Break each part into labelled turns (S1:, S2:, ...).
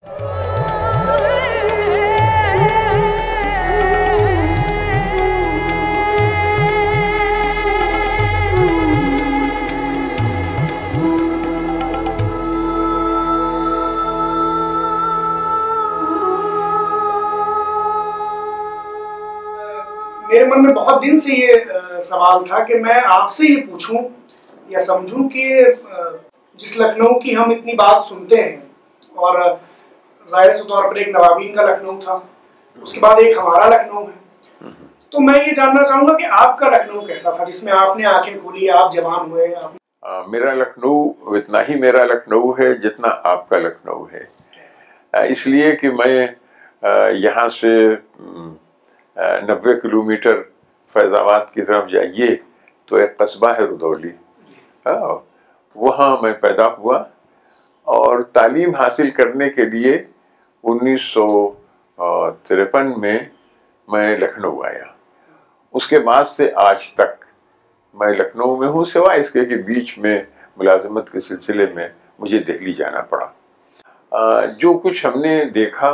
S1: میرے من میں بہت دن سے یہ سوال تھا کہ میں آپ سے یہ پوچھوں یا سمجھوں کہ جس لکھنؤ کی ہم اتنی بات سنتے ہیں، اور ظاہر سے طور پر ایک نوابین کا لکھنؤ تھا، اس کے بعد ایک ہمارا لکھنؤ ہے، تو میں یہ جاننا چاہوں گا کہ آپ کا لکھنؤ کیسا تھا جس میں آپ نے آنکھیں کھولی، آپ جوان ہوئے؟
S2: میرا لکھنؤ اتنا ہی میرا لکھنؤ ہے جتنا آپ کا لکھنؤ ہے، اس لیے کہ میں یہاں سے 90 کلومیٹر فیض آباد کی طرف جائیے تو ایک قصبہ ہے رودولی، وہاں میں پیدا ہوا اور تعلیم حاصل کرنے کے لیے 1953 میں لکھنؤ آیا۔ اس کے بعد سے آج تک میں لکھنؤ میں ہوں، سوائے اس کے کہ بیچ میں ملازمت کے سلسلے میں مجھے دہلی جانا پڑا۔ جو کچھ ہم نے دیکھا،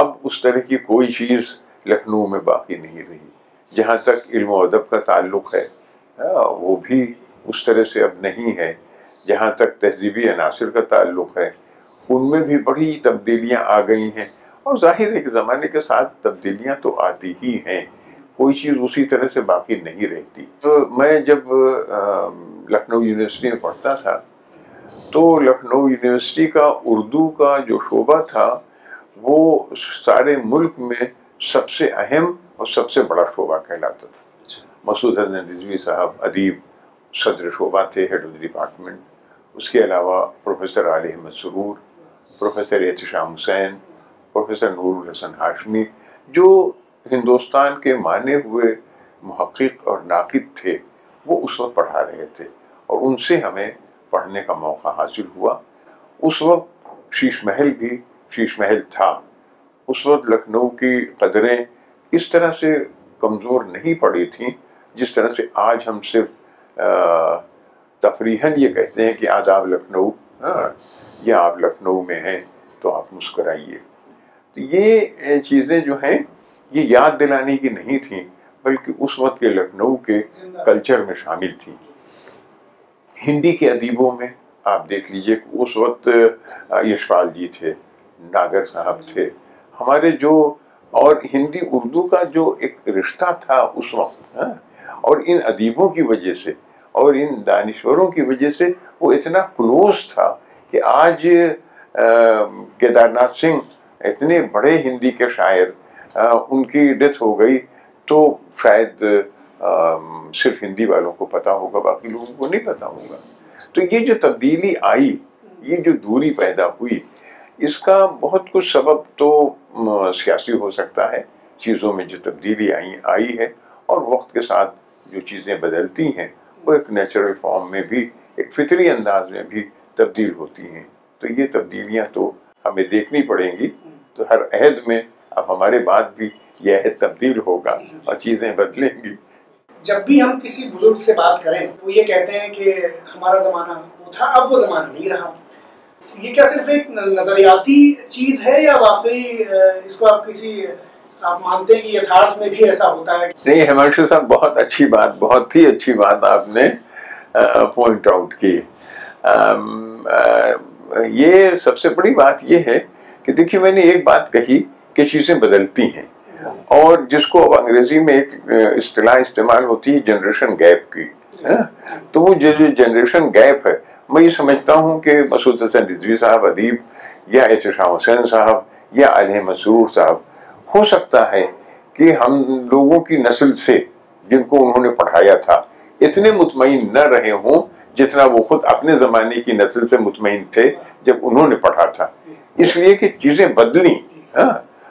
S2: اب اس طرح کی کوئی چیز لکھنؤ میں باقی نہیں رہی۔ جہاں تک علم و ادب کا تعلق ہے وہ بھی اس طرح سے اب نہیں ہے۔ جہاں تک تہذیبی عناصر کا تعلق ہے ان میں بھی بڑی تبدیلیاں آ گئی ہیں، اور ظاہر ہے کہ زمانے کے ساتھ تبدیلیاں تو آتی ہی ہیں، کوئی چیز اسی طرح سے باقی نہیں رہتی۔ تو میں جب لکھنؤ یونیورسٹی میں پڑھتا تھا تو لکھنؤ یونیورسٹی کا اردو کا جو شعبہ تھا وہ سارے ملک میں سب سے اہم اور سب سے بڑا شعبہ کہلاتا تھا۔ مسعود حسن رضوی صاحب ادیب صدر شعبہ تھے، ہیڈ آف ڈپارٹمنٹ۔ اس کے علاوہ پروفیسر علی احمد سرور، پروفیسر احتشام حسین، پروفیسر نور الحسن ہاشمی، جو ہندوستان کے مانے ہوئے محقق اور ناقد تھے، وہ اس وقت پڑھا رہے تھے اور ان سے ہمیں پڑھنے کا موقع حاصل ہوا۔ اس وقت شیش محل بھی شیش محل تھا۔ اس وقت لکھنؤ کی قدریں اس طرح سے کمزور نہیں پڑی تھیں جس طرح سے آج ہم صرف تفریحاً یہ کہتے ہیں کہ آداب لکھنؤ، یا آپ لکھنؤ میں ہیں تو آپ مسکرائیے۔ تو یہ چیزیں جو ہیں یہ یاد دلانے کی نہیں تھیں، بلکہ اس وقت کے لکھنؤ کے کلچر میں شامل تھیں۔ ہندی کے ادیبوں میں آپ دیکھ لیجئے کہ اس وقت یشپال جی تھے، ناگر صاحب تھے، ہمارے جو، اور ہندی اردو کا جو ایک رشتہ تھا اس وقت، اور ان ادیبوں کی وجہ سے اور ان دانشوروں کی وجہ سے وہ اتنا کلوز تھا کہ آج کیدار ناتھ سنگھ اتنے بڑے ہندی کے شاعر، ان کی ڈیتھ ہو گئی تو شاید صرف ہندی والوں کو پتا ہوگا، باقی لوگوں کو نہیں پتا ہوگا۔ تو یہ جو تبدیلی آئی، یہ جو دوری پیدا ہوئی، اس کا بہت کچھ سبب تو سیاسی ہو سکتا ہے، چیزوں میں جو تبدیلی آئی ہے، اور وقت کے ساتھ جو چیزیں بدلتی ہیں وہ ایک نیچرل فارم میں بھی، ایک فطری انداز میں بھی تبدیل ہوتی ہیں۔ تو یہ تبدیلیاں تو ہمیں دیکھنی پڑیں گی۔ تو ہر عہد میں اب ہمارے بعد بھی یہ عہد تبدیل ہوگا اور چیزیں بدلیں گی۔
S1: جب بھی ہم کسی بزرگ سے بات کریں وہ یہ کہتے ہیں کہ ہمارا زمانہ وہ تھا، اب وہ زمانہ نہیں رہا۔ یہ کیا صرف ایک نظریاتی چیز ہے یا واقعی اس کو آپ مانتے ہیں کہ یتھارتھ میں بھی ایسا ہوتا ہے؟
S2: نہیں، ہمارشہ صاحب بہت اچھی بات، بہت ہی اچھی بات آپ نے پوائنٹ آؤٹ کی۔ یہ سب سے بڑی بات یہ ہے کہ دیکھیے، میں نے ایک بات کہی کہ چیزیں بدلتی ہیں، اور جس کو اب انگریزی میں ایک اصطلاح استعمال ہوتی ہے جنریشن گیپ کی، تو وہ جو جنریشن گیپ ہے، میں یہ سمجھتا ہوں کہ مسعود حسن رضوی صاحب ادیب، یا احتشام حسین صاحب، یا علی احمد سرور صاحب، ہو سکتا ہے کہ ہم لوگوں کی نسل سے جن کو انہوں نے پڑھایا تھا اتنے مطمئن نہ رہے ہوں جتنا وہ خود اپنے زمانے کی نسل سے مطمئن تھے جب انہوں نے پڑھا تھا۔ اس لیے کہ چیزیں بدلیں،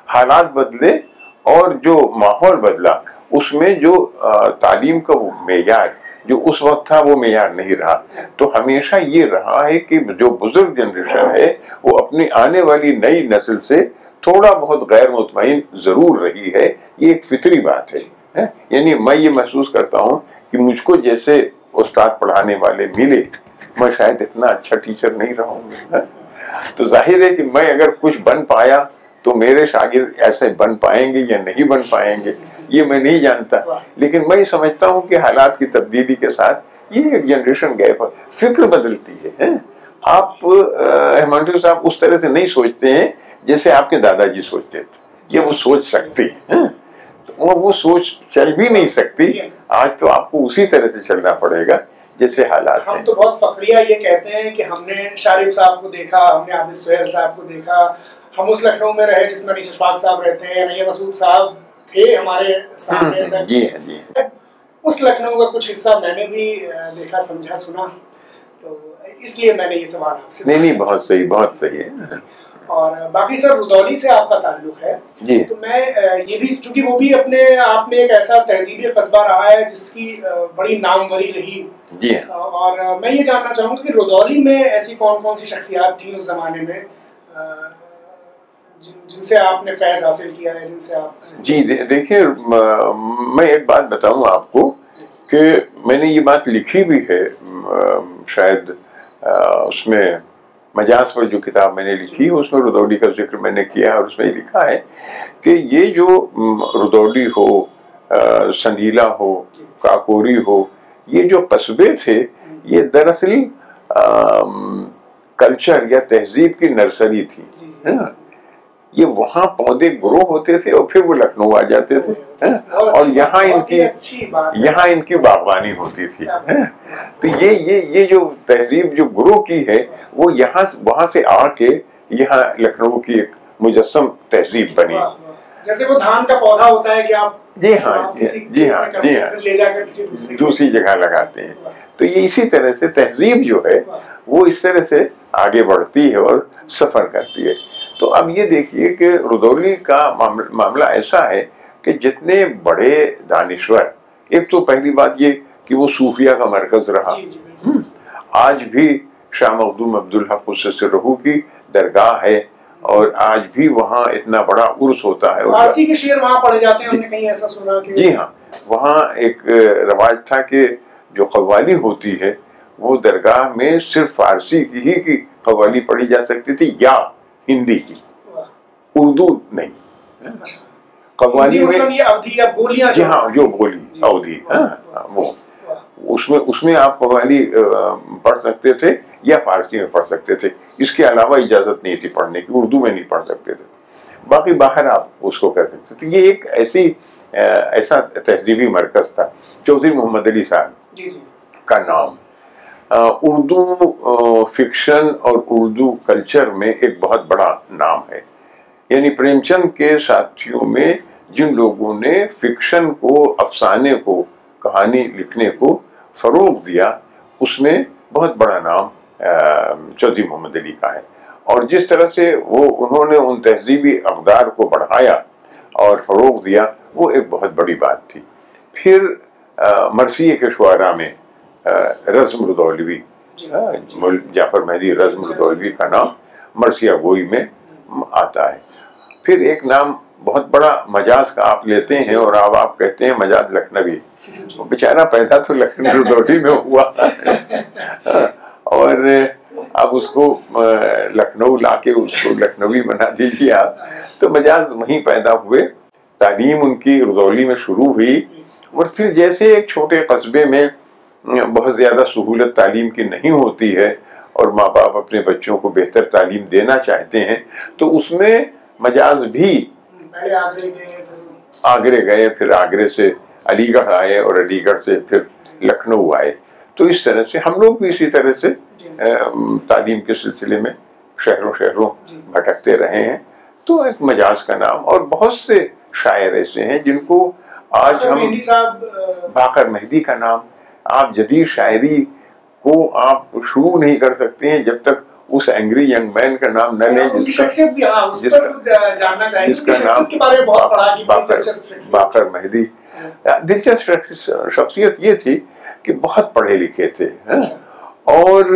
S2: حالات بدلے، اور جو ماحول بدلا، اس میں جو تعلیم کا وہ معیار جو اس وقت تھا وہ معیار نہیں رہا۔ تو ہمیشہ یہ رہا ہے کہ جو بزرگ جنریشن ہے وہ اپنی آنے والی نئی نسل سے تھوڑا بہت غیر مطمئن ضرور رہی ہے، یہ ایک فطری بات ہے۔ یعنی میں یہ محسوس کرتا ہوں کہ مجھ کو جیسے استاد پڑھانے والے ملے، میں شاید اتنا اچھا ٹیچر نہیں رہا ہوں، تو ظاہر ہے کہ میں اگر کچھ بن پایا تو میرے شاگرد ایسے بن پائیں گے یا نہیں بن پائیں گے یہ میں نہیں جانتا، لیکن میں سمجھتا ہوں کہ حالات کی تبدیلی کے ساتھ یہ ایک جنریشن گیپ ہے، فکر بدلتی ہے۔ آپ ہیمانشو صاحب اس طرح سے نہیں سوچتے ہیں جیسے آپ کے دادا جی سوچتے تھے، یہ وہ سوچ سکتے ہیں، وہ سوچ چل بھی نہیں سکتی، آج تو آپ کو اسی طرح سے چلنا پڑے گا جیسے حالات ہیں۔
S1: ہم تو بہت فخریہ یہ کہتے ہیں کہ ہم نے شارف صاحب کو دیکھا، ہم نے عابد سہیل صاحب کو دیکھا، ہم اس لکھنؤ میں رہے جس میں انیس اشفاق صاحب رہتے ہیں، نیم مسعود صاحب تھے ہمارے سامنے،
S2: جی ہاں جی
S1: اس لکھنؤ کا کچھ حصہ میں نے بھی دیکھا، سمجھا، سنا، تو اس لیے میں نے یہ سوال آپ سے
S2: نہیں بہت صحیح، بہت صحیح ہے۔
S1: اور باقی سر رودولی سے آپ کا تعلق ہے
S2: جی،
S1: تو میں یہ بھی، چونکہ وہ بھی اپنے آپ میں ایک ایسا تہذیبی قصبہ رہا ہے جس کی بڑی ناموری رہی،
S2: جی،
S1: اور میں یہ جاننا چاہوں گا کہ رودولی میں ایسی کون کون سی شخصیات تھیں اس زمانے میں جن سے آپ نے فیض حاصل کیا ہے، جن سے آپ
S2: جی دیکھیے میں ایک بات بتاؤں آپ کو کہ میں نے یہ بات لکھی بھی ہے، شاید اس میں مجاز پر جو کتاب میں نے لکھی اس میں رودولی کا ذکر میں نے کیا ہے، اور اس میں یہ لکھا ہے کہ یہ جو رودولی ہو، سندیلا ہو، کاکوری ہو، یہ جو قصبے تھے یہ دراصل کلچر یا تہذیب کی نرسری تھی، یہ وہاں پودے گرو ہوتے تھے اور پھر وہ لکھنؤ آ جاتے تھے، اور یہاں ان کی باغبانی ہوتی تھی۔ تو یہ جو تہذیب جو گرو کی ہے وہ وہاں سے آ کے یہاں لکھنؤ کی ایک مجسم تہذیب بنی۔
S1: جیسے وہ دھان کا پودا ہوتا ہے کہ آپ
S2: جی ہاں
S1: لے جا کر
S2: دوسری جگہ لگاتے ہیں، تو یہ اسی طرح سے تہذیب جو ہے وہ اس طرح سے آگے بڑھتی ہے اور سفر کرتی ہے۔ تو اب یہ دیکھیے کہ رودولی کا معاملہ ایسا ہے کہ جتنے بڑے دانشور، ایک تو پہلی بات یہ کہ وہ صوفیہ کا مرکز رہا، آج بھی شاہ مخدوم عبدالحق سرہو کی درگاہ ہے، اور آج بھی وہاں اتنا بڑا عرس ہوتا ہے،
S1: فارسی کے شعر وہاں پڑھے جاتے ہیں، ہم نے کہیں ایسا سنا کہ
S2: جی ہاں، وہاں ایک رواج تھا کہ جو قوالی ہوتی ہے وہ درگاہ میں صرف فارسی کی قوالی پڑھی جا سکتی تھی یا ہندی کی، اردو نہیں۔ قوالی میں جی ہاں جو بولی اودھی، وہ اس میں آپ قوالی پڑھ سکتے تھے یا فارسی میں پڑھ سکتے تھے، اس کے علاوہ اجازت نہیں تھی پڑھنے کی، اردو میں نہیں پڑھ سکتے تھے، باقی باہر آپ اس کو کر سکتے تھے۔ یہ ایک ایسا تہذیبی مرکز تھا۔ چودھری محمد علی صاحب کا نام اردو فکشن اور اردو کلچر میں ایک بہت بڑا نام ہے، یعنی پریم چند کے ساتھیوں میں جن لوگوں نے فکشن کو، افسانے کو، کہانی لکھنے کو فروغ دیا، اس میں بہت بڑا نام چودھری محمد علی کا ہے، اور جس طرح سے انہوں نے ان تہذیبی اقدار کو بڑھایا اور فروغ دیا وہ ایک بہت بڑی بات تھی۔ پھر مرثیے کے شعراء میں رزم رودولوی، جعفر مہدی رزم رودولوی کا نام مرثیہ گوئی میں آتا ہے۔ پھر ایک نام بہت بڑا مجاز کا آپ لیتے ہیں اور آپ کہتے ہیں مجاز لکھنوی، بیچارہ پیدا تو لکھنؤ رودولی میں ہوا اور اب اس کو لکھنؤ لا کے اس کو لکھنوی بنا دیجیے آپ، تو مجاز وہیں پیدا ہوئے، تعلیم ان کی رودولی میں شروع ہوئی، اور پھر جیسے ایک چھوٹے قصبے میں بہت زیادہ سہولت تعلیم کی نہیں ہوتی ہے اور ماں باپ اپنے بچوں کو بہتر تعلیم دینا چاہتے ہیں، تو اس میں مجاز بھی آگرے گئے، پھر آگرے سے علی گڑھ آئے اور علی گڑھ سے پھر لکھنؤ آئے، تو اس طرح سے ہم لوگ بھی اسی طرح سے تعلیم کے سلسلے میں شہروں بھٹکتے رہے ہیں۔ تو ایک مجاز کا نام، اور بہت سے شاعر ایسے ہیں جن کو آج ہم، باقر مہدی کا نام، آپ جدید شاعری کو آپ شروع نہیں کر سکتے ہیں جب تک اس اینگری ینگ مین کا نام نہ لیں جس کا نام باقر مہدی۔ دلچسپ شخصیت یہ تھی کہ بہت پڑھے لکھے تھے، اور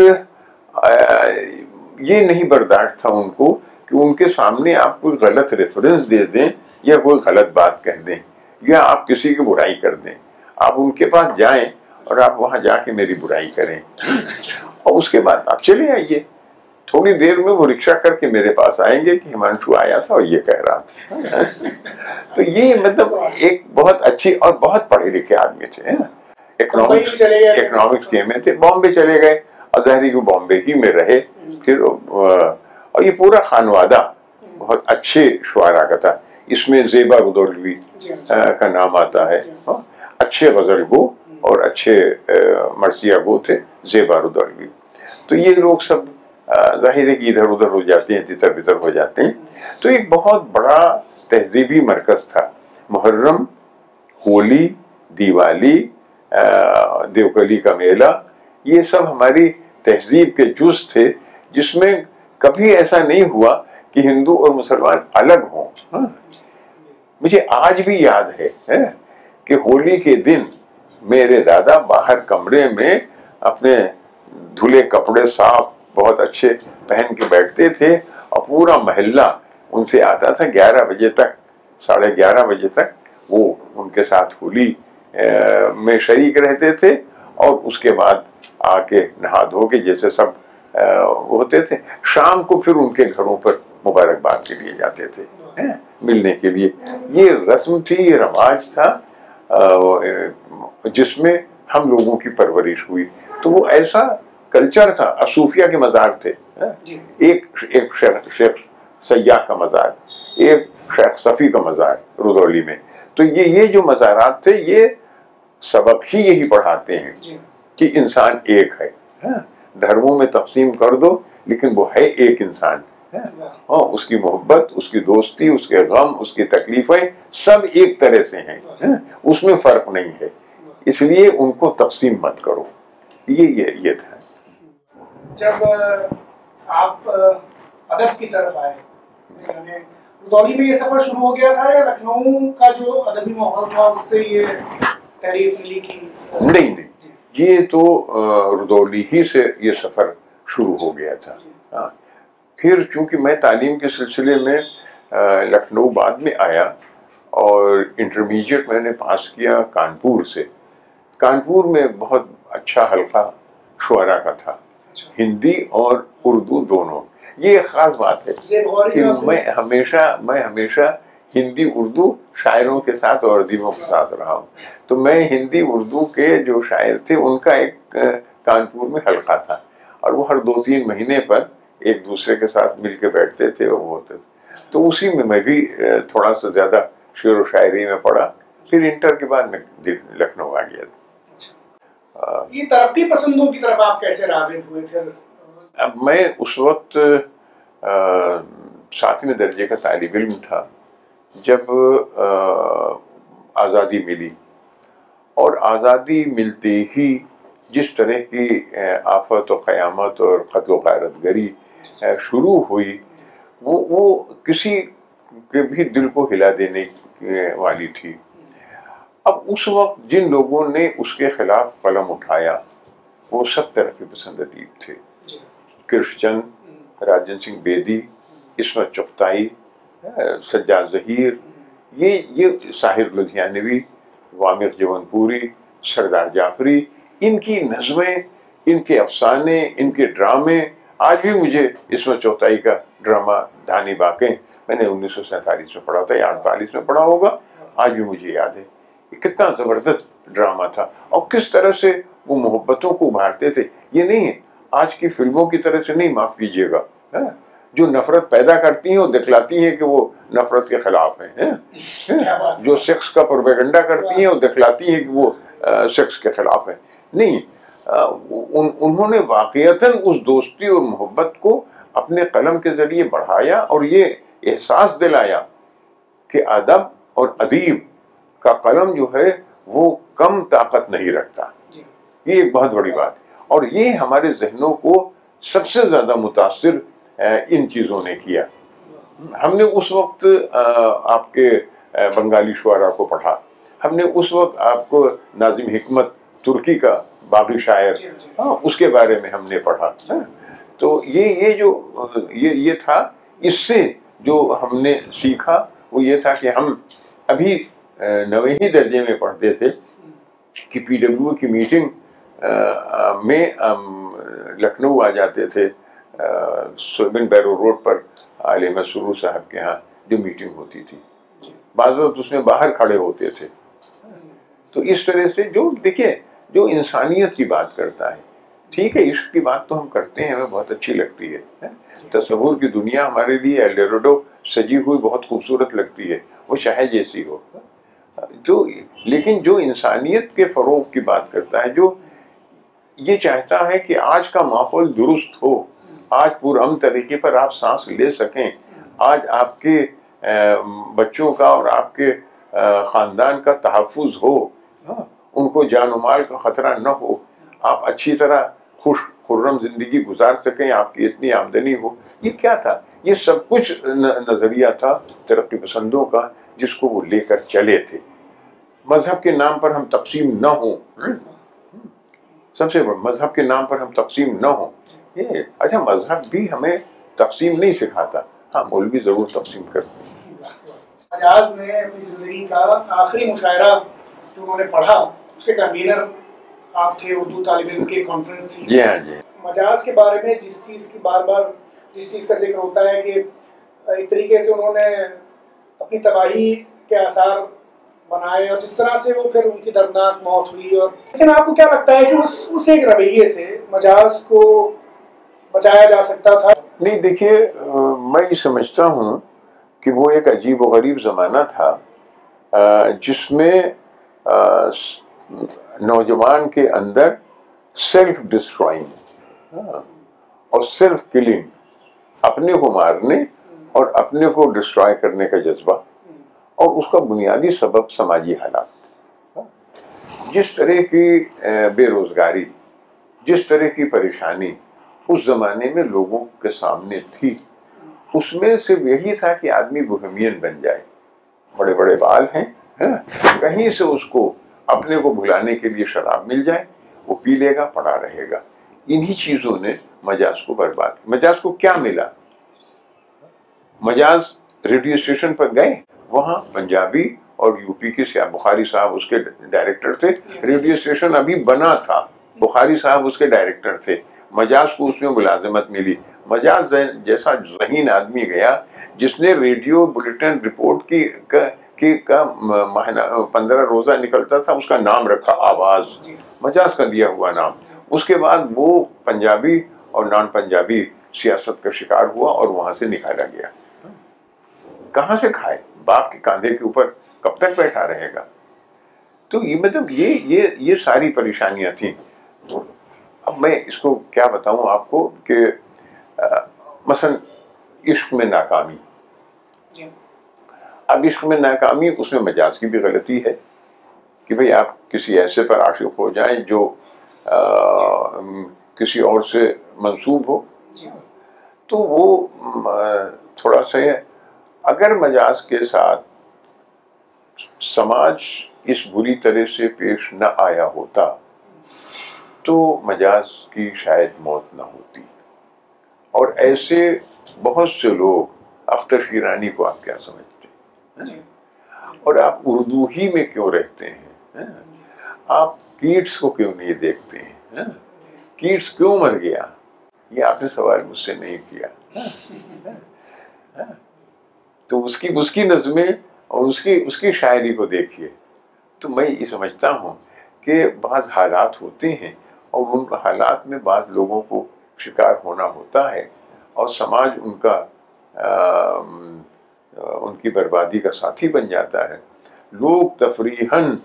S2: یہ نہیں برداشت تھا ان کو کہ ان کے سامنے آپ کوئی غلط ریفرنس دے دیں یا کوئی غلط بات کہہ دیں یا آپ کسی کی برائی کر دیں، آپ ان کے پاس جائیں اور آپ وہاں جا کے میری برائی کریں اور اس کے بعد آپ چلے آئیے، تھوڑی دیر میں وہ رکشہ کر کے میرے پاس آئیں گے کہ ہمانشو آیا تھا اور یہ کہہ رہا تھا. تو یہ مطلب ایک بہت اچھی اور بہت پڑھے لکھے آدمی تھے. اکنامکس کے میں تھے, بامبے چلے گئے اور ظاہری کو بامبے ہی میں رہے پھر. اور یہ پورا خانوادہ بہت اچھے شعراء کا تھا. اس میں زیبا رودولوی کا نام آتا ہے, اچھے غزل گو اور اچھے مرثیہ گو تھے زیبا رودولوی. تو یہ لوگ سب ظاہر ہے کہ ادھر ادھر ہو جاتے ہیں, تتر بتر ہو جاتے ہیں. تو ایک بہت بڑا تہذیبی مرکز تھا. محرم, ہولی, دیوالی, دیوکلی کا میلہ, یہ سب ہماری تہذیب کے جز تھے, جس میں کبھی ایسا نہیں ہوا کہ ہندو اور مسلمان الگ ہوں. مجھے آج بھی یاد ہے کہ ہولی کے دن میرے دادا باہر کمرے میں اپنے دھلے کپڑے صاف بہت اچھے پہن کے بیٹھتے تھے اور پورا محلہ ان سے آتا تھا 11 بجے تک, 11:30 بجے تک وہ ان کے ساتھ ہولی میں شریک رہتے تھے. اور اس کے بعد آ کے نہا دھو کے جیسے سب ہوتے تھے, شام کو پھر ان کے گھروں پر مبارکباد کے لیے جاتے تھے ملنے کے لیے. یہ رسم تھی, یہ رواج تھا جس میں ہم لوگوں کی پرورش ہوئی. تو وہ ایسا کلچر تھا. صوفیہ کے مزار تھے, ایک شیخ سیاح کا مزار, ایک شیخ صفی کا مزار رودولی میں. تو یہ جو مزارات تھے یہ سبق ہی یہی پڑھاتے ہیں کہ انسان ایک ہے. دھرموں میں تقسیم کر دو لیکن وہ ہے ایک انسان. اس کی محبت, اس کی دوستی, اس کے غم, اس کی تکلیفیں سب ایک طرح سے ہیں, اس میں فرق نہیں ہے. اس لیے ان کو تقسیم مت کرو. یہ تھا.
S1: جب آپ ادب کی طرف آئے, رودولی میں یہ سفر شروع ہو گیا تھا یا لکھنؤ کا جو ادبی ماحول تھا اس سے یہ تحریک ملی کی؟
S2: نہیں, یہ تو رودولی ہی سے یہ سفر شروع ہو گیا تھا. پھر چونکہ میں تعلیم کے سلسلے میں لکھنؤ بعد میں آیا اور انٹرمیڈیٹ میں نے پاس کیا کانپور سے. کانپور میں بہت اچھا حلقہ شعراء کا تھا, ہندی اور اردو دونوں. یہ ایک خاص بات ہے کہ میں ہمیشہ ہندی اردو شاعروں کے ساتھ اور ادیبوں کے ساتھ رہا ہوں. تو میں ہندی اردو کے جو شاعر تھے ان کا ایک کانپور میں حلقہ تھا, اور وہ ہر 2-3 مہینے پر ایک دوسرے کے ساتھ مل کے بیٹھتے تھے اور وہ ہوتے تھے. تو اسی میں بھی تھوڑا سا زیادہ شعر و شاعری میں پڑھا. پھر انٹر کے بعد میں لکھنؤ آ گیا.
S1: یہ ترقی پسندوں کی طرف آپ کیسے راغب ہوئے پھر؟
S2: اب میں اس وقت 7ویں درجے کا طالب علم تھا جب آزادی ملی, اور آزادی ملتے ہی جس طرح کی آفت و قیامت اور قتل و غارت گری شروع ہوئی وہ کسی کے بھی دل کو ہلا دینے والی تھی. اب اس وقت جن لوگوں نے اس کے خلاف قلم اٹھایا وہ سب ترقی پسند ادیب تھے. کرش چند, راجن سنگھ بیدی, عصمت چغتائی, سجاد ظہیر, یہ ساحر لدھیانوی, وامق جون پوری, سردار جعفری, ان کی نظمیں, ان کے افسانے, ان کے ڈرامے. آج بھی مجھے عصمت چغتائی کا ڈرامہ دھانی باقیں میں نے 1947 میں پڑھا تھا یا 48 میں پڑھا ہوگا, آج بھی مجھے یاد ہے. کتنا زبردست ڈرامہ تھا, اور کس طرح سے وہ محبتوں کو ابھارتے تھے. یہ نہیں ہے آج کی فلموں کی طرح سے نہیں, معاف کیجیے گا, جو نفرت پیدا کرتی ہیں اور دکھلاتی ہیں کہ وہ نفرت کے خلاف ہیں, جو سیکس کا پروپیگنڈا کرتی ہیں اور دکھلاتی ہیں کہ وہ سیکس کے خلاف ہیں. نہیں, انہوں نے واقعتاً اس دوستی اور محبت کو اپنے قلم کے ذریعے بڑھایا اور یہ احساس دلایا کہ ادب اور ادیب کا قلم جو ہے وہ کم طاقت نہیں رکھتا. یہ ایک بہت بڑی بات ہے, اور یہ ہمارے ذہنوں کو سب سے زیادہ متاثر ان چیزوں نے کیا. ہم نے اس وقت آپ کے بنگالی شعراء کو پڑھا, ہم نے اس وقت آپ کو ناظم حکمت ترکی کا باغی شاعر, اس کے بارے میں ہم نے پڑھا. تو یہ تھا. اس سے جو ہم نے سیکھا وہ یہ تھا کہ ہم ابھی 9ویں درجے میں پڑھتے تھے کہ PW کی میٹنگ میں لکھنؤ آ جاتے تھے سویبن بیرو روڈ پر عالم سرور صاحب کے ہاں جو میٹنگ ہوتی تھی، بعض وقت اس میں باہر کھڑے ہوتے تھے. تو اس طرح سے جو دیکھیے جو انسانیت کی بات کرتا ہے، ٹھیک ہے عشق کی بات تو ہم کرتے ہیں، ہمیں بہت اچھی لگتی ہے. تصور کی دنیا ہمارے لیے ایلڈورڈو سجی ہوئی بہت خوبصورت لگتی ہے، وہ چاہے جیسی ہو. جو لیکن جو انسانیت کے فروغ کی بات کرتا ہے، جو یہ چاہتا ہے کہ آج کا ماحول درست ہو، آج پرامن طریقے پر آپ سانس لے سکیں، آج آپ کے بچوں کا اور آپ کے خاندان کا تحفظ ہو، ان کو جان و مال کا خطرہ نہ ہو، آپ اچھی طرح خوش خرم زندگی گزار سکیں، آپ کی اتنی آمدنی ہو. یہ کیا تھا؟ یہ سب کچھ نظریہ تھا ترقی پسندوں کا، جس کو وہ لے کر چلے تھے. مذہب کے نام پر ہم تقسیم نہ ہوں، سب سے بڑا مذہب کے نام پر ہم تقسیم نہ ہوں. یہ اچھا مذہب بھی ہمیں تقسیم نہیں سکھاتا، ہاں مولوی ضرور تقسیم کرتے ہیں.
S1: مجاز نے اپنی زندگی کا آخری مشاعرہ جو انہوں نے پڑھا، اس کے کنوینر آپ تھے، اردو طالب علم کی کانفرنس تھی.
S2: جی ہاں جی.
S1: مجاز کے بارے میں جس چیز کی بار بار جس چیز کا ذکر ہوتا ہے کہ ایک طریقے سے انہوں نے اپنی تباہی کے آثار بنائے، اور جس طرح سے وہ پھر ان کی دردناک موت ہوئی. اور لیکن آپ کو کیا لگتا ہے کہ اس ایک رویے سے مجاز کو بچایا جا سکتا تھا؟
S2: نہیں دیکھیے، میں یہ سمجھتا ہوں کہ وہ ایک عجیب و غریب زمانہ تھا جس میں نوجوان کے اندر سیلف ڈسٹرائنگ اور سیلف کلنگ، اپنے کو مارنے اور اپنے کو ڈسٹرائے کرنے کا جذبہ، اور اس کا بنیادی سبب سماجی حالات. جس طرح کی بے روزگاری، جس طرح کی پریشانی اس زمانے میں لوگوں کے سامنے تھی، اس میں صرف یہی تھا کہ آدمی بوہیمین بن جائے. بڑے بڑے بال ہیں، کہیں سے اس کو اپنے کو بھلانے کے لیے شراب مل جائے، وہ پی لے گا، پڑا رہے گا. انہی چیزوں نے مجاز کو برباد کیا. مجاز کو کیا ملا؟ مجاز ریڈیو اسٹیشن پر گئے، وہاں پنجابی اور یو پی کے بخاری صاحب اس کے ڈائریکٹر تھے. ریڈیو اسٹیشن ابھی بنا تھا، بخاری صاحب اس کے ڈائریکٹر تھے. مجاز کو اس میں ملازمت ملی. مجاز جیسا ذہین آدمی گیا جس نے ریڈیو بلیٹن رپورٹ کا مہینہ 15 روزہ نکلتا تھا، اس کا نام رکھا آواز، مجاز کا دیا ہوا نام. اس کے بعد وہ پنجابی اور نان پنجابی سیاست کا شکار ہوا اور وہاں سے نکالا گیا. کہاں سے کھائے؟ باپ کے کاندھے کے اوپر کب تک بیٹھا رہے گا؟ تو یہ مطلب یہ ساری پریشانیاں تھیں. اب میں اس کو کیا بتاؤں آپ کو کہ مثلا عشق میں ناکامی، اب عشق میں ناکامی اس میں مجاز کی بھی غلطی ہے کہ بھئی آپ کسی ایسے پر عاشق ہو جائیں جو کسی اور سے منسوب ہو، تو وہ تھوڑا سا اگر مجاز کے ساتھ سماج اس بری طرح سے پیش نہ آیا ہوتا تو مجاز کی شاید موت نہ ہوتی. اور ایسے بہت سے لوگ، اختر شیرانی کو آپ کیا سمجھتے ہیں؟ اور آپ اردو ہی میں کیوں رہتے ہیں؟ آپ کیٹس کو کیوں نہیں دیکھتے ہیں؟ کیٹس کیوں مر گیا؟ یہ آپ نے سوال مجھ سے نہیں کیا. تو اس کی نظمیں اور اس کی شاعری کو دیکھیے. تو میں یہ سمجھتا ہوں کہ بعض حالات ہوتے ہیں اور ان حالات میں بعض لوگوں کو شکار ہونا ہوتا ہے، اور سماج ان کی بربادی کا ساتھی بن جاتا ہے. لوگ تفریحاً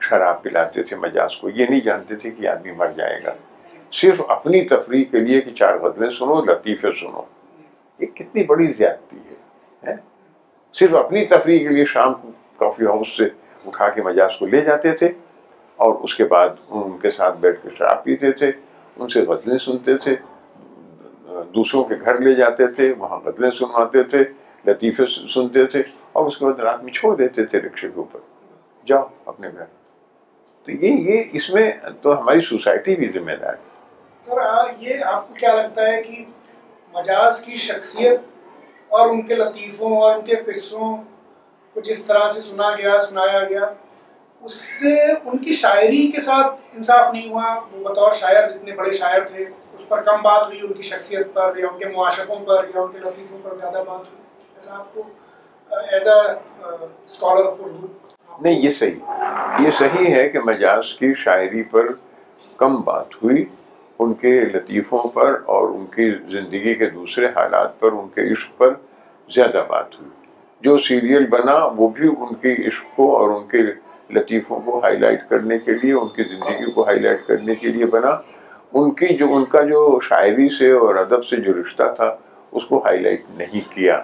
S2: شراب پلاتے تھے مجاز کو، یہ نہیں جانتے تھے کہ آدمی مر جائے گا، صرف اپنی تفریح کے لیے کہ 4 غزلیں سنو، لطیفے سنو. یہ کتنی بڑی زیادتی ہے. صرف اپنی تفریح کے لیے شام کو کافی ہاؤس سے اٹھا کے مجاز کو لے جاتے تھے، اور اس کے بعد ان کے ساتھ بیٹھ کے شراب پیتے تھے، ان سے غزلیں سنتے تھے، دوسروں کے گھر لے جاتے تھے، وہاں غزلیں سنواتے تھے، لطیفے سنتے تھے، اور اس کے بعد رات میں چھوڑ دیتے تھے رکشے کے اوپر، جاؤ اپنے گھر. تو یہ اس میں تو ہماری سوسائٹی بھی ذمہ دار ہے.
S1: سر یہ آپ کو کیا لگتا ہے کہ مجاز کی شخصیت اور ان کے لطیفوں اور ان کے قصوں کو جس طرح سے سنایا گیا، اس سے ان کی شاعری کے ساتھ انصاف نہیں ہوا. وہ بطور شاعر جتنے بڑے شاعر تھے اس پر کم بات ہوئی, ان کی شخصیت پر یا ان کے معاشقوں پر یا ان کے لطیفوں پر زیادہ بات ہوئی. ایسا آپ کو as a scholar of Urdu?
S2: نہیں, یہ صحیح ہے کہ مجاز کی شاعری پر کم بات ہوئی, ان کے لطیفوں پر اور ان کی زندگی کے دوسرے حالات پر, ان کے عشق پر زیادہ بات ہوئی. جو سیریل بنا وہ بھی ان کی عشق کو اور ان کے لطیفوں کو ہائی لائٹ کرنے کے لیے, ان کی زندگی کو ہائی لائٹ کرنے کے لیے بنا. ان کا جو شاعری سے اور ادب سے جو رشتہ تھا اس کو ہائی لائٹ نہیں کیا.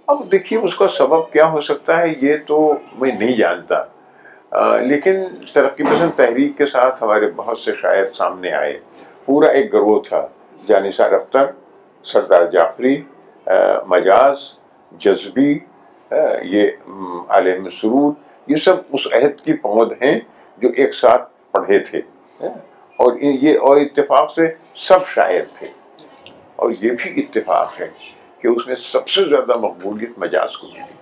S2: اب دیکھیے اس کا سبب کیا ہو سکتا ہے یہ تو میں نہیں جانتا, لیکن ترقی پسند تحریک کے ساتھ ہمارے بہت سے شاعر سامنے آئے. پورا ایک گروہ تھا, جانثار اختر, سردار جعفری, مجاز, جذبی, یہ عالم مسرور, یہ سب اس عہد کی پود ہیں جو ایک ساتھ پڑھے تھے, اور اتفاق سے سب شاعر تھے. اور یہ بھی اتفاق ہے کہ اس میں سب سے زیادہ مقبولیت مجاز کو ملی,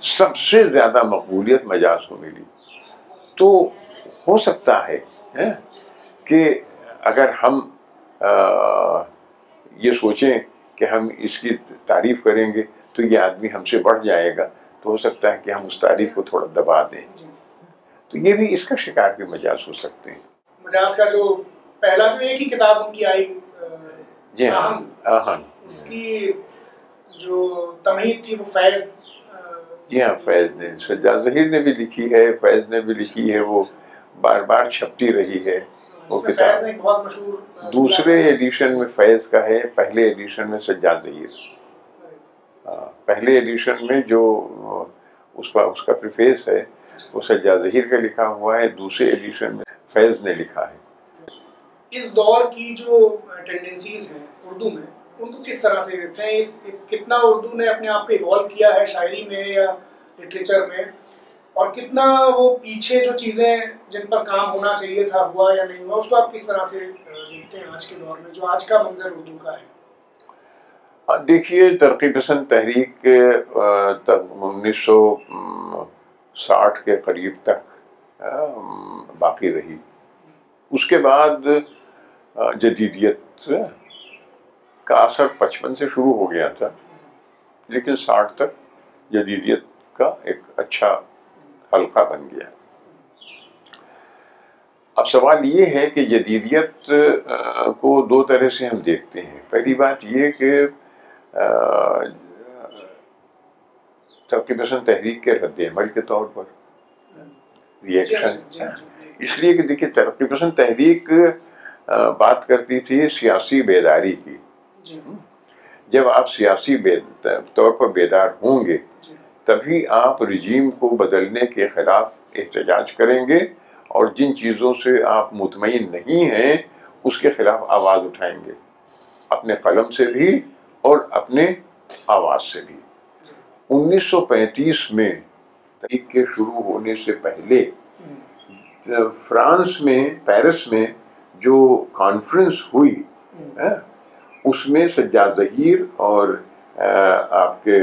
S2: سب سے زیادہ مقبولیت مجاز کو ملی. تو ہو سکتا ہے کہ اگر ہم یہ سوچیں کہ ہم اس کی تعریف کریں گے تو یہ آدمی ہم سے بڑھ جائے گا, تو ہو سکتا ہے کہ ہم اس تعریف کو تھوڑا دبا دیں. تو یہ بھی اس کا شکار بھی مجاز ہو سکتے ہیں.
S1: مجاز کا جو پہلا جو ایک ہی کتاب ان کی آئی,
S2: جی ہاں,
S1: اس کی جو تمہید تھی وہ فیض.
S2: جی ہاں, فیض نے, سجاد ظہیر نے بھی لکھی ہے, فیض نے بھی لکھی ہے, وہ بار بار چھپتی رہی ہے وہ کتاب.
S1: بہت مشہور
S2: دوسرے ایڈیشن میں فیض کا ہے, پہلے ایڈیشن میں سجاد ظہیر. پہلے ایڈیشن میں جو اس کا پریفیس ہے وہ سجاد ظہیر کا لکھا ہوا ہے, دوسرے ایڈیشن میں فیض نے لکھا ہے.
S1: اس دور کی جو ٹینڈنسیز ہیں اردو میں, ان کو کس طرح سے دیکھتے ہیں؟ کتنا اردو نے اپنے آپ کو ایوالو کیا ہے شاعری میں یا لٹریچر میں, اور کتنا وہ پیچھے جو چیزیں جن پر کام ہونا چاہیے تھا ہوا یا نہیں ہوا, اس کو آپ کس طرح سے دیکھتے ہیں آج کے دور میں جو آج کا منظر اردو کا ہے؟
S2: دیکھیے, ترقی پسند تحریک 1960 کے قریب تک باقی رہی. اس کے بعد جدیدیت کا اثر 55 سے شروع ہو گیا تھا, لیکن 60 تک جدیدیت کا ایک اچھا حلقہ بن گیا. اب سوال یہ ہے کہ جدیدیت کو دو طرح سے ہم دیکھتے ہیں. پہلی بات یہ کہ ترقی پسند تحریک کے رد عمل کے طور پر ریئیکشن, اس لیے کہ دیکھیے ترقی پسند تحریک بات کرتی تھی سیاسی بیداری کی. جب آپ سیاسی طور پر بیدار ہوں گے تبھی آپ رجیم کو بدلنے کے خلاف احتجاج کریں گے, اور جن چیزوں سے آپ مطمئن نہیں ہیں اس کے خلاف آواز اٹھائیں گے, اپنے قلم سے بھی اور اپنے آواز سے بھی. 1935 میں تحریک کے شروع ہونے سے پہلے فرانس میں, پیرس میں جو کانفرنس ہوئی, اس میں سجاد ظہیر اور آپ کے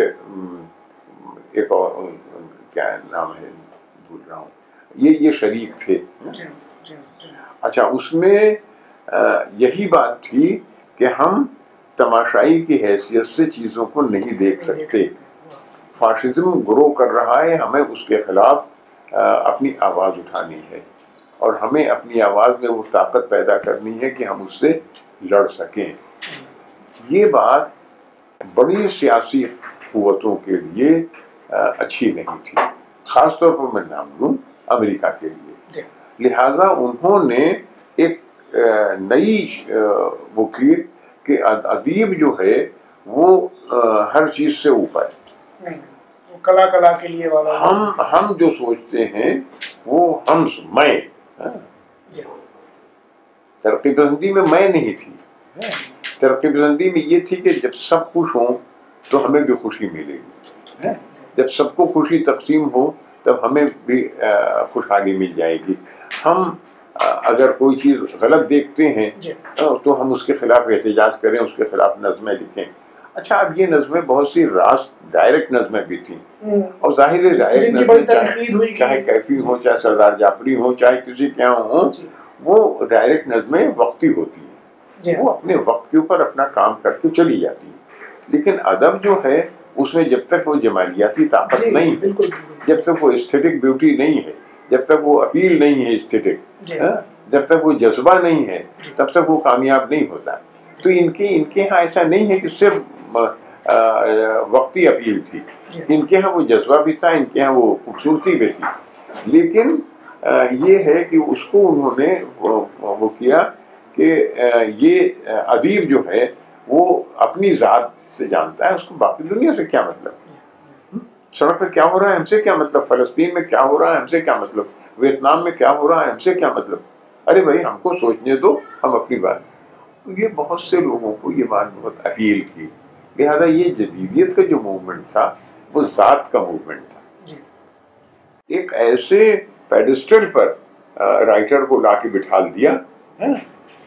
S2: ایک اور کیا نام ہے بھول رہا ہوں, یہ شریک تھے. اچھا, اس میں یہی بات تھی کہ ہم تماشائی کی حیثیت سے چیزوں کو نہیں دیکھ سکتے. فاشزم گرو کر رہا ہے, ہمیں اس کے خلاف اپنی آواز اٹھانی ہے, اور ہمیں اپنی آواز میں وہ طاقت پیدا کرنی ہے کہ ہم اس سے لڑ سکیں. یہ بات بڑی سیاسی قوتوں کے لیے اچھی نہیں تھی, خاص طور پر میں نام لوں امریکہ کے لیے. لہٰذا انہوں نے ایک نئی وہ کی کہ ادیب جو ہے وہ ہر چیز سے اوپر ہے,
S1: کلا کے لیے والا
S2: ہم جو سوچتے ہیں وہ میں ترقی پسندی میں میں نہیں تھی. ترقی پسندی میں یہ تھی کہ جب سب خوش ہوں تو ہمیں بھی خوشی ملے گی, جب سب کو خوشی تقسیم ہو تب ہمیں بھی خوشحالی مل جائے گی. ہم اگر کوئی چیز غلط دیکھتے ہیں تو ہم اس کے خلاف احتجاج کریں, اس کے خلاف نظمیں لکھیں. اچھا اب یہ نظمیں بہت سی راست ڈائریکٹ نظمیں بھی تھیں، اور ظاہر ہے ڈائریکٹ نظمیں چاہے کیفی ہوں، چاہے سردار جعفری ہوں، چاہے کسی کے یہاں ہوں، وہ ڈائریکٹ نظمیں وقتی ہوتی ہیں، وہ اپنے وقت کے اوپر اپنا کام کر کے چلی جاتی ہیں. لیکن ادب جو ہے اس میں جب تک وہ جمالیاتی طاقت نہیں ہے، جب تک وہ اسٹیٹک بیوٹی نہیں ہے، جب تک وہ اپیل نہیں ہے اسٹیٹک، جب تک وہ جذبہ نہیں ہے، تب تک وہ کامیاب نہیں ہوتا. تو ان کے یہاں ایسا نہیں ہے کہ صرف وقتی اپیل تھی، ان کے ہاں وہ جذبہ بھی تھا، ان کے ہاں وہ خوبصورتی بھی تھی. لیکن یہ ہے کہ اس کو انہوں نے وہ کیا کہ یہ ادیب جو ہے وہ اپنی ذات سے جانتا ہے، اس کو باقی دنیا سے کیا مطلب، سڑک پہ کیا ہو رہا ہے ہم سے کیا مطلب، فلسطین میں کیا ہو رہا ہے ہم سے کیا مطلب، ویتنام میں کیا ہو رہا ہے ہم سے کیا مطلب، ارے بھائی ہم کو سوچنے دو، ہم اپنی بات. یہ بہت سے لوگوں کو یہ بات بہت اپیل کی. لہذا یہ جدیدیت کا جو موومنٹ تھا وہ ذات کا موومنٹ تھا. ایک ایسے پیڈسٹل پر رائٹر کو لا کے بٹھال دیا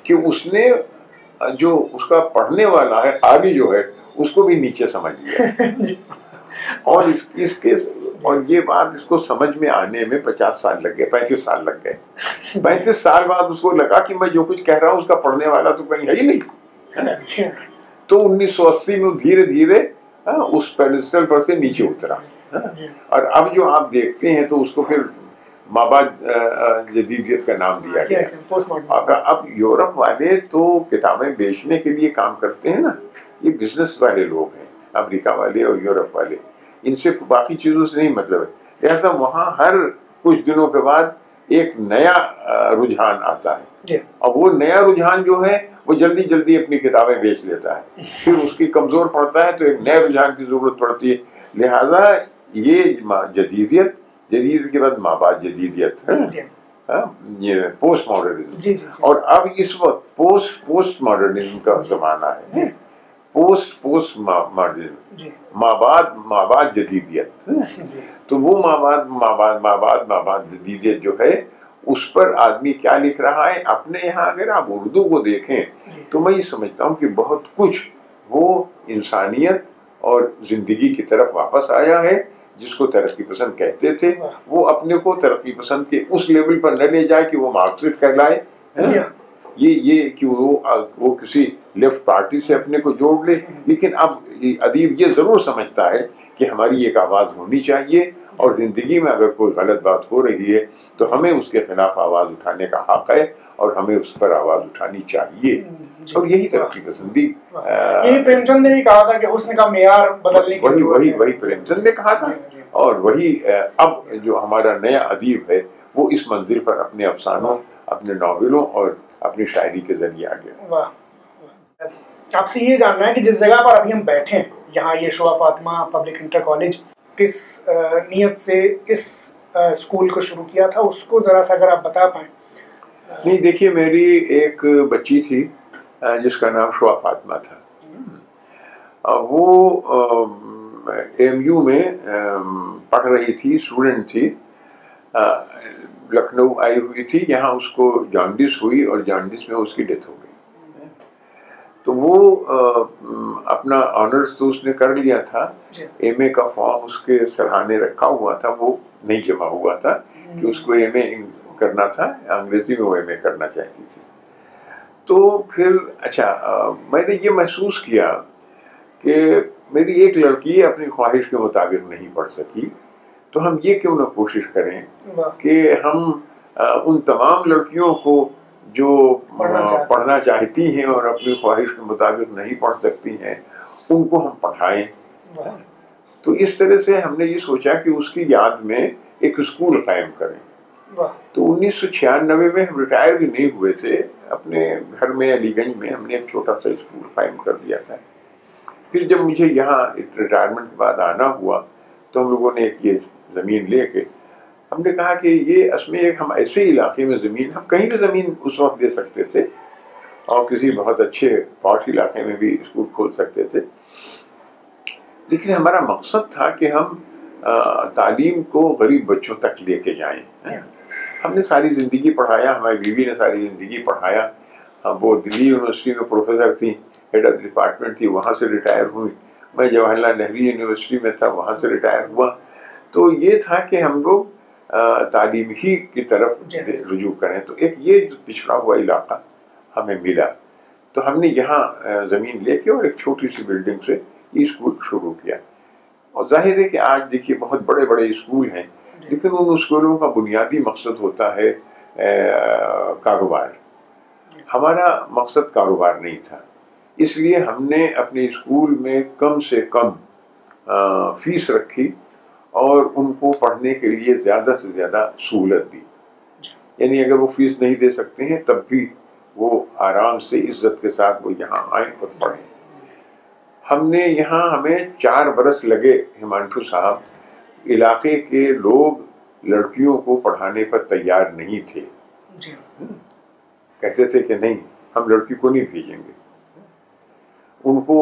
S2: کہ اس نے جو اس کا پڑھنے والا ہے قاری جو ہے اس کو بھی نیچے سمجھ لیا. اور اور یہ بات اس کو سمجھ میں آنے میں 50 سال لگ گئے، 35 سال لگ گئے. 35 سال بعد اس کو لگا کہ میں جو کچھ کہہ رہا ہوں اس کا پڑھنے والا تو کہیں ہے ہی نہیں. تو 1980 میں دھیرے دھیرے اس پیڈسٹل پر سے نیچے اترا. اور اب جو آپ دیکھتے ہیں تو اس کو پھر مابعد جدیدیت کا نام دیا گیا. اب یورپ والے تو کتابیں بیچنے کے لیے کام کرتے ہیں نا، یہ بزنس والے لوگ ہیں، امریکہ والے اور یورپ والے، ان سے باقی چیزوں سے نہیں مطلب ہے. لہذا وہاں ہر کچھ دنوں کے بعد ایک نیا رجحان آتا ہے، اور وہ نیا رجحان جو ہے وہ جلدی جلدی اپنی کتابیں بیچ لیتا ہے، پھر اس کی کمزور پڑتا ہے تو ایک نئے رجحان کی ضرورت پڑتی ہے. لہذا یہ جدیدیت کے بعد مابعد جدیدیت ہے، یہ پوسٹ ماڈرنزم. اور اب اس وقت پوسٹ ماڈرنزم کا زمانہ ہے، پوسٹ ماڈرنزم، مابعد جدیدیت. تو وہ مابعد جدیدیت جو ہے اس پر آدمی کیا لکھ رہا ہے. اپنے یہاں اگر آپ اردو کو دیکھیں تو میں یہ سمجھتا ہوں کہ بہت کچھ وہ انسانیت اور زندگی کی طرف واپس آیا ہے. جس کو ترقی پسند کہتے تھے وہ اپنے کو ترقی پسند کے اس لیول پر نہ لے جائے کہ وہ مارکسسٹ کہلائے، یہ کہ وہ کسی لیفٹ پارٹی سے اپنے کو جوڑ لے. لیکن اب ادیب یہ ضرور سمجھتا ہے کہ ہماری ایک آواز ہونی چاہیے، اور زندگی میں اگر کوئی غلط بات ہو رہی ہے تو ہمیں اس کے خلاف آواز اٹھانے کا حق ہے، اور ہمیں اس پر آواز اٹھانی چاہیے. اور یہی ترقی پسندی،
S1: یہی پریم چند نے بھی کہا تھا کہ حسن کا معیار بدلنے کی ضرورت ہے.
S2: وہی پریم چند نے کہا تھا، اور وہی اب جو ہمارا نیا ادیب ہے وہ اس منزل پر اپنے افسانوں، اپنے ناولوں اور اپنی شاعری کے ذریعے آ گیا.
S1: آپ سے یہ جاننا ہے کہ جس جگہ پر ابھی ہم بیٹھے ہیں یہاں، یہ شعا فاطمہ پبلک انٹر کالج، کس نیت سے اس اسکول کو شروع کیا تھا، اس کو ذرا سا اگر آپ بتا پائیں.
S2: نہیں دیکھیے، میری ایک بچی تھی جس کا نام شعا فاطمہ تھا. وہ ایم یو میں پڑھ رہی تھی، اسٹوڈنٹ تھی، لکھنؤ آئی ہوئی تھی. یہاں اس کو جانڈس ہوئی اور جانڈس میں اس کی ڈیتھ ہو گئی. تو وہ اپنا آنرس تو اس نے کر لیا تھا، ایم اے کا فارم اس کے سرہانے رکھا ہوا تھا، وہ نہیں جمع ہوا تھا کہ اس کو ایم اے کرنا تھا، انگریزی میں وہ ایم اے کرنا چاہتی تھی. تو پھر اچھا میں نے یہ محسوس کیا کہ میری ایک لڑکی اپنی خواہش کے مطابق نہیں پڑھ سکی، تو ہم یہ کیوں نہ کوشش کریں کہ ہم ان تمام لڑکیوں کو جو پڑھنا چاہتی ہیں اور اپنی خواہش کے مطابق نہیں پڑھ سکتی ہیں ان کو ہم پڑھائیں. تو اس طرح سے ہم نے یہ سوچا کہ اس کی یاد میں ایک اسکول قائم کریں. تو 1996 میں ہم ریٹائر بھی نہیں ہوئے تھے، اپنے گھر میں علی گنج میں ہم نے ایک چھوٹا سا اسکول قائم کر دیا تھا. پھر جب مجھے یہاں ریٹائرمنٹ کے بعد آنا ہوا تو ہم لوگوں نے ایک یہ زمین لے کے ہم نے کہا کہ یہ اس میں ایک ہم ایسے علاقے میں زمین، ہم کہیں بھی زمین اس وقت دے سکتے تھے اور کسی بہت اچھے پاش علاقے میں بھی اسکول کھول سکتے تھے، لیکن ہمارا مقصد تھا کہ ہم تعلیم کو غریب بچوں تک لے کے جائیں. ہم نے ساری زندگی پڑھایا، ہماری بیوی نے ساری زندگی پڑھایا. وہ دلی یونیورسٹی میں پروفیسر تھیں، ہیڈ آف ڈپارٹمنٹ تھی، وہاں سے ریٹائر ہوئی. میں جواہر لال نہرو یونیورسٹی میں تھا، وہاں سے ریٹائر ہوا. تو یہ تھا کہ ہم لوگ تعلیم ہی کی طرف رجوع کریں. تو ایک یہ جو پچھڑا ہوا علاقہ ہمیں ملا، تو ہم نے یہاں زمین لے کے اور ایک چھوٹی سی بلڈنگ سے یہ اسکول شروع کیا. اور ظاہر ہے کہ آج دیکھیے بہت بڑے بڑے اسکول ہیں، لیکن ان اسکولوں کا بنیادی مقصد ہوتا ہے کاروبار. ہمارا مقصد کاروبار نہیں تھا، اس لیے ہم نے اپنے اسکول میں کم سے کم فیس رکھی اور ان کو پڑھنے کے لیے زیادہ سے زیادہ سہولت دی. یعنی اگر وہ فیس نہیں دے سکتے ہیں تب بھی وہ آرام سے عزت کے ساتھ وہ یہاں آئیں اور پڑھیں. ہم نے یہاں ہمیں 4 برس لگے ہمانشو صاحب. علاقے کے لوگ لڑکیوں کو پڑھانے پر تیار نہیں تھے، کہتے تھے کہ نہیں ہم لڑکی کو نہیں بھیجیں گے. ان کو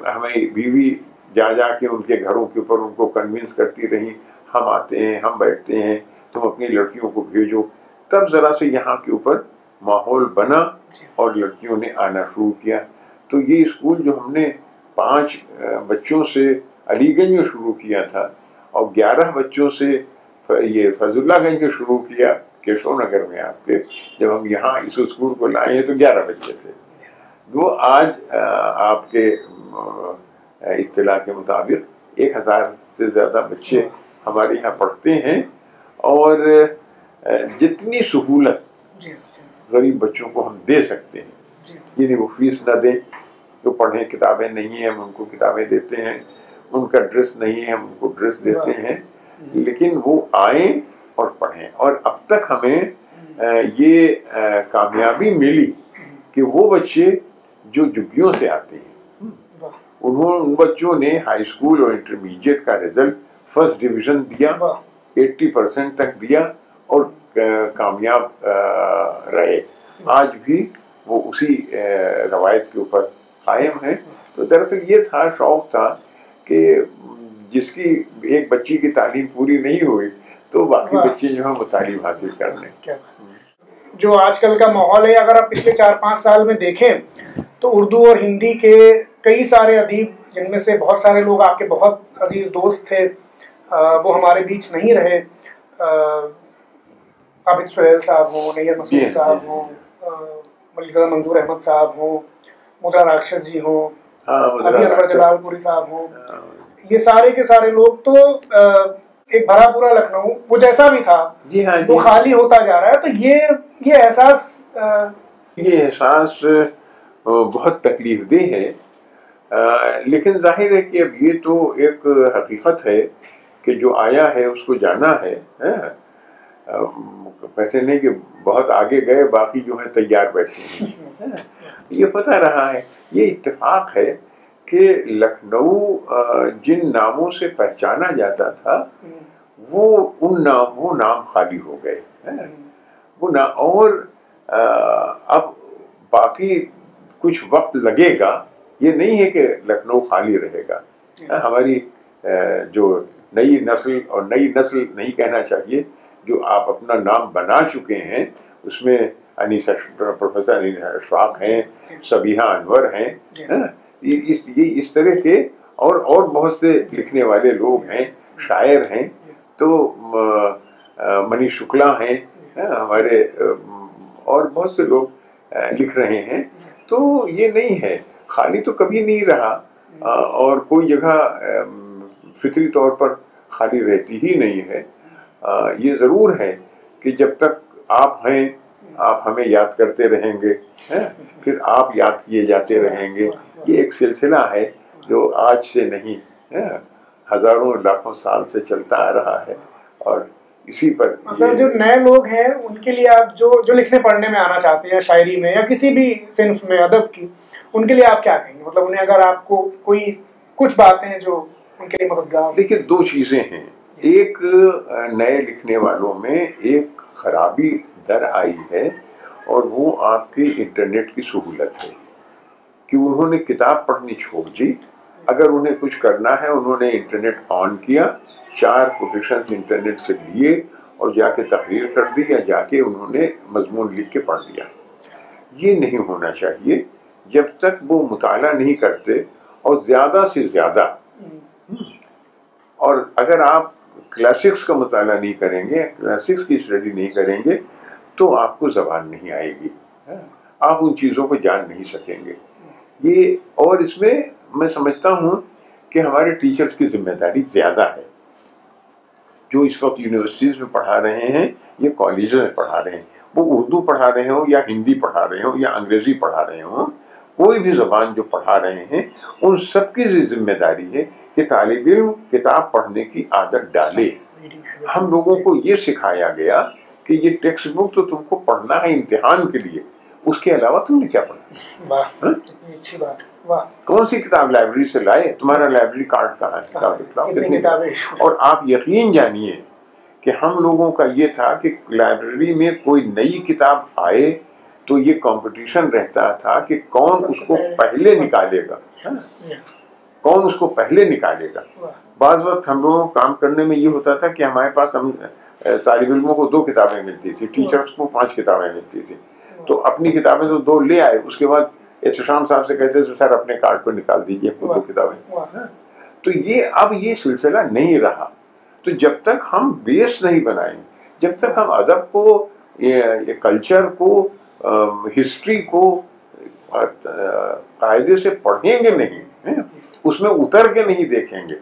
S2: ہمیں بیوی جا جا کے ان کے گھروں کے اوپر ان کو کنونس کرتی رہی، ہم آتے ہیں ہم بیٹھتے ہیں تم اپنی لڑکیوں کو بھیجو. تب ذرا سے یہاں کے اوپر ماحول بنا اور لڑکیوں نے آنا شروع کیا. تو یہ اسکول جو ہم نے 5 بچوں سے علی گنج میں شروع کیا تھا اور 11 بچوں سے یہ فضل اللہ گنج میں شروع کیا کیشو نگر میں. آپ کے جب ہم یہاں اس اسکول کو لائے تو 11 بچے تھے. وہ آج آپ کے اطلاع کے مطابق 1000 سے زیادہ بچے ہمارے یہاں پڑھتے ہیں. اور جتنی سہولت غریب بچوں کو ہم دے سکتے ہیں، یعنی وہ فیس نہ دیں، جو پڑھیں، کتابیں نہیں ہیں ہم ان کو کتابیں دیتے ہیں، ان کا ڈریس نہیں ہے ہم ان کو ڈریس دیتے ہیں، لیکن وہ آئیں اور پڑھیں. اور اب تک ہمیں یہ کامیابی ملی کہ وہ بچے جو جھگیوں سے آتے ہیں، ان بچوں نے ہائی اسکول اور انٹرمیڈیٹ کا رزلٹ فرسٹ ڈویژن دیا، 80% تک دیا اور کامیاب رہے. آج بھی وہ اسی روایت کے اوپر قائم ہیں. تو دراصل یہ تھا، شوق تھا کہ جس کی ایک بچی کی تعلیم پوری نہیں ہوئی تو باقی بچے جو ہیں وہ تعلیم حاصل کر لیں.
S1: جو آج کل کا ماحول ہے، اگر آپ پچھلے 4-5 سال میں دیکھیں تو اردو اور ہندی کے کئی سارے ادیب، جن میں سے بہت سارے لوگ آپ کے بہت عزیز دوست تھے، وہ ہمارے بیچ نہیں رہے. عابد سہیل صاحب ہوں، نیر مسعود صاحب ہوں، ملیزہ منظور احمد صاحب ہوں، مدرا راکشس جی ہوں، ابھی انور جلال پوری صاحب ہوں، یہ سارے کے سارے لوگ تو ایک بھرا پورا لکھنؤ وہ جیسا بھی تھا وہ خالی ہوتا جا رہا ہے. تو یہ احساس
S2: بہت تکلیف دہ ہے. لیکن ظاہر ہے کہ اب یہ تو ایک حقیقت ہے کہ جو آیا ہے اس کو جانا ہے. پیسے نہیں کہ بہت آگے گئے، باقی جو ہے تیار بیٹھے ہیں. یہ پتہ رہا ہے، یہ اتفاق ہے کہ لکھنؤ جن ناموں سے پہچانا جاتا تھا وہ نام خالی ہو گئے. اور اب باقی کچھ وقت لگے گا. یہ نہیں ہے کہ لکھنؤ خالی رہے گا. ہماری جو نئی نسل، اور نئی نسل نہیں کہنا چاہیے، جو آپ اپنا نام بنا چکے ہیں، اس میں پروفیسر انیسہ اشفاق ہیں، صبیحہ انور ہیں، اس طرح کے اور بہت سے لکھنے والے لوگ ہیں، شاعر ہیں. تو منی شکلا ہیں ہمارے، اور بہت سے لوگ لکھ رہے ہیں. تو یہ نہیں ہے، خالی تو کبھی نہیں رہا، اور کوئی جگہ فطری طور پر خالی رہتی ہی نہیں ہے. یہ ضرور ہے کہ جب تک آپ ہیں آپ ہمیں یاد کرتے رہیں گے، پھر آپ یاد کیے جاتے رہیں گے. یہ ایک سلسلہ ہے جو آج سے نہیں، ہزاروں لاکھوں سال سے چلتا آ رہا ہے. اور اسی پر
S1: سر جو نئے لوگ ہیں ان کے لیے آپ جو لکھنے پڑھنے میں آنا چاہتے ہیں، شاعری میں یا کسی بھی صنف میں ادب کی، ان کے لیے آپ کیا کہیں گے؟ مطلب انہیں اگر آپ کو کوئی کچھ باتیں جو ان کے لیے مددگار.
S2: دیکھیے 2 چیزیں ہیں. ایک نئے لکھنے والوں میں ایک خرابی در آئی ہے، اور وہ آپ کی انٹرنیٹ کی سہولت ہے کہ انہوں نے کتاب پڑھنی چھوڑ دی. اگر انہیں کچھ کرنا ہے انہوں نے انٹرنیٹ آن کیا، 4 کوٹیشنز انٹرنیٹ سے لیے اور جا کے تحریر کر دی، یا جا کے انہوں نے مضمون لکھ کے پڑھ دیا. یہ نہیں ہونا چاہیے. جب تک وہ مطالعہ نہیں کرتے اور زیادہ سے زیادہ، اور اگر آپ کلاسکس کا مطالعہ نہیں کریں گے، کلاسکس کی اسٹڈی نہیں کریں گے تو آپ کو زبان نہیں آئے گی، آپ ان چیزوں کو جان نہیں سکیں گے یہ. اور اس میں سمجھتا ہوں کہ ہمارے ٹیچرز کی ذمہ داری زیادہ ہے، جو اس وقت یونیورسٹیز میں پڑھا رہے ہیں، یہ کالجوں میں پڑھا رہے ہیں، وہ اردو پڑھا رہے ہوں یا ہندی پڑھا رہے ہوں یا انگریزی پڑھا رہے ہوں، کوئی بھی زبان جو پڑھا رہے ہیں، ان سب کی ذمہ داری ہے کہ طالب علم کتاب پڑھنے کی عادت ڈالے. ہم لوگوں کو یہ سکھایا گیا کہ یہ ٹیکسٹ بک تو تم کو پڑھنا ہے امتحان کے لیے، اس کے علاوہ تم نے کیا پڑھا؟
S1: اچھی بات.
S2: کون سی کتاب لائبریری سے لائے؟ تمہارا لائبریری کارڈ کہاں ہے؟ اور آپ یقین جانیے کہ ہم لوگوں کا یہ تھا کہ لائبریری میں کوئی نئی کتاب آئے تو یہ کمپٹیشن رہتا تھا کہ کون اس کو پہلے نکالے گا، کون اس کو پہلے نکالے گا. بعض وقت ہم لوگوں کو کام کرنے میں یہ ہوتا تھا کہ ہمارے پاس طالب علموں کو 2 کتابیں ملتی تھی، ٹیچرز کو 5 کتابیں ملتی تھی، تو اپنی کتابیں تو 2 لے آئے، اس کے بعد احتشام صاحب سے کہتے تھے سر اپنے کارڈ کو نکال دیجیے 2 کتابیں. تو یہ سلسلہ نہیں رہا. تو جب تک ہم بیس نہیں بنائیں، جب تک ہم ادب کو، کلچر کو، ہسٹری کو قاعدے سے پڑھیں گے نہیں، اس میں اتر کے نہیں دیکھیں گے،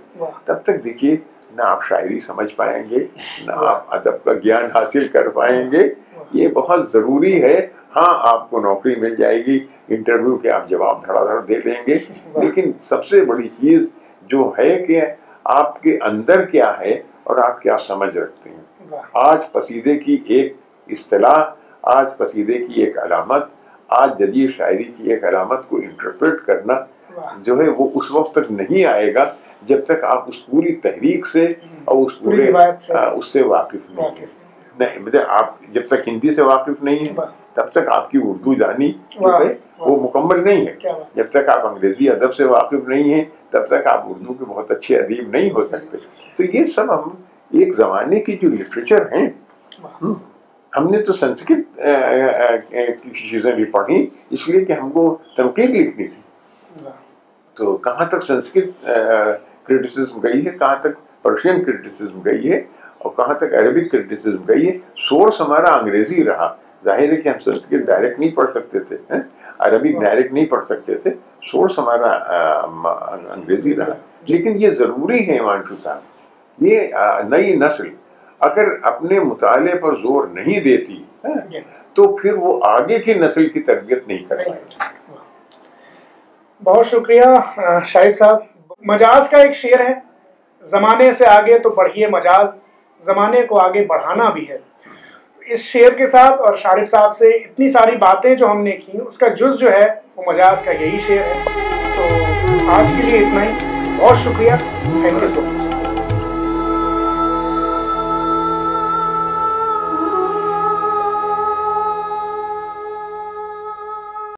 S2: تب تک دیکھیے نہ آپ شاعری سمجھ پائیں گے، نہ آپ ادب کا گیان حاصل کر پائیں گے. یہ بہت ضروری ہے. ہاں آپ کو نوکری مل جائے گی، انٹرویو کے آپ جواب دھڑا دھڑ دے دیں گے، لیکن سب سے بڑی چیز جو ہے کہ آپ کے اندر کیا ہے اور آپ کیا سمجھ رکھتے ہیں. آج قصیدے کی ایک اصطلاح، آج قصیدے کی ایک علامت، آج جدید شاعری کی ایک علامت کو انٹرپریٹ کرنا جو ہے وہ اس وقت تک نہیں آئے گا جب تک آپ اس پوری تحریک سے اور اس پورے اس سے واقف نہیں. آپ جب تک ہندی سے واقف نہیں ہیں تب تک آپ کی اردو جانی جو ہے وہ مکمل نہیں ہے. جب تک آپ انگریزی ادب سے واقف نہیں ہیں تب تک آپ اردو کے بہت اچھے ادیب نہیں ہو سکتے. تو یہ سب ہم ایک زمانے کی جو لٹریچر ہیں، ہم نے تو سنسکرت کی چیزیں بھی پڑھی اس لیے کہ ہم کو تنقید لکھنی تھی. تو کہاں تک سنسکرت کرٹیسزم گئی ہے، کہاں تک پرشین کرٹیسزم گئی ہے، اور کہاں تک عربک کرٹیسزم گئی ہے. سورس ہمارا انگریزی رہا. ظاہر ہے کہ ہم سنسکرت ڈائریکٹ نہیں پڑھ سکتے تھے، عربک ڈائریکٹ نہیں پڑھ سکتے تھے، سورس ہمارا انگریزی رہا. لیکن یہ ضروری ہے ایمانشو صاحب، یہ نئی نسل اگر اپنے مطالعے پر زور نہیں دیتی تو پھر وہ آگے کی نسل کی تربیت نہیں کر پائے گی.
S1: بہت شکریہ شاہد صاحب. مجاز کا ایک شعر ہے، زمانے سے آگے تو بڑھیے مجاز، زمانے کو آگے بڑھانا بھی ہے. اس شعر کے ساتھ اور شارف صاحب سے اتنی ساری باتیں جو ہم نے کی، اس کا جز جو ہے وہ مجاز کا یہی شعر ہے. تو آج کے لیے اتنا ہی. بہت شکریہ. Thank you so much.